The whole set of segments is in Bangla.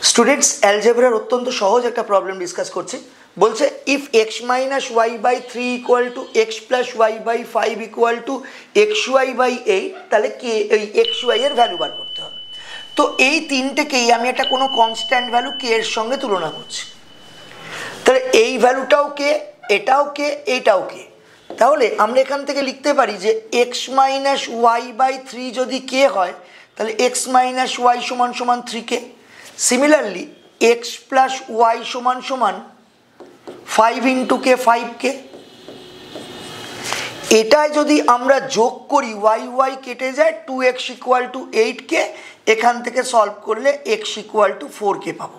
স্টুডেন্টস অ্যালজেব্রার অত্যন্ত সহজ একটা প্রবলেম ডিসকাস করছি। বলছে if x minus y by 3 equal to x plus y by 5 equal to x y by 8, তাহলে কে এই এক্স ওয়াই এর ভ্যালু বার করতে হবে। তো এই তিনটেকেই আমি একটা কোনো কনস্ট্যান্ট ভ্যালু কে এর সঙ্গে তুলনা করছি। তাহলে এই ভ্যালুটাও কে, এটাও কে, এইটাও কে। তাহলে আমরা এখান থেকে লিখতে পারি যে এক্স মাইনাস ওয়াই বাই 3 যদি কে হয়, তাহলে এক্স মাইনাস ওয়াই সমান সমান 3 কে। সিমিলারলি এক্স প্লাস ওয়াই সমান সমান 5 ইন্টু কে, 5 কে। এটাই যদি আমরা যোগ করি ওয়াই ওয়াই কেটে যায়, 2x ইকুয়াল টু 8 কে। এখান থেকে সলভ করলে x ইকুয়াল টু 4 কে পাবো।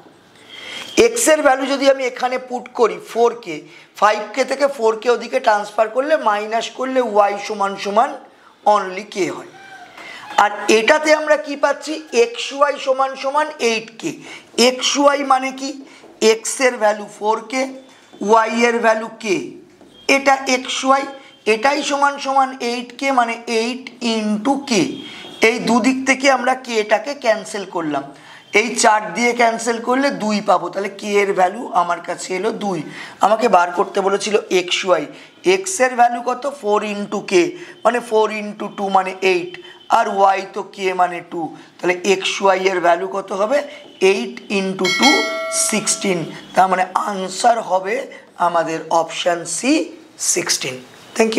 এক্স এর ভ্যালু যদি আমি এখানে পুট করি 4 কে, 5 কে থেকে 4 কে ওদিকে ট্রান্সফার করলে মাইনাস করলে ওয়াই সমান সমান অনলি কে হয়। আর এটাতে আমরা কি পাচ্ছি, এক্স ওয়াই সমান সমান 8 কে। এক্স ওয়াই মানে কি, এক্স এর ভ্যালু 4 কে, ওয়াই এর ভ্যালু কে, এটা এক্স ওয়াই, এটাই সমান সমান 8 কে, মানে 8 ইন্টু কে। এই দুদিক থেকে আমরা কেটাকে ক্যান্সেল করলাম, এই 4 দিয়ে ক্যান্সেল করলে 2 পাবো। তাহলে কে এর ভ্যালু আমার কাছে এলো 2। আমাকে বার করতে বলেছিল এক্স ওয়াই, এক্স এর ভ্যালু কত, 4 ইন্টু কে, মানে 4 ইন্টু 2 মানে 8, আর ওয়াই তো কে মানে 2। তাহলে এক্স ওয়াই এর ভ্যালু কত হবে, 8 ইন্টু 2 16। তার মানে আনসার হবে আমাদের অপশান সি 16। Thank you.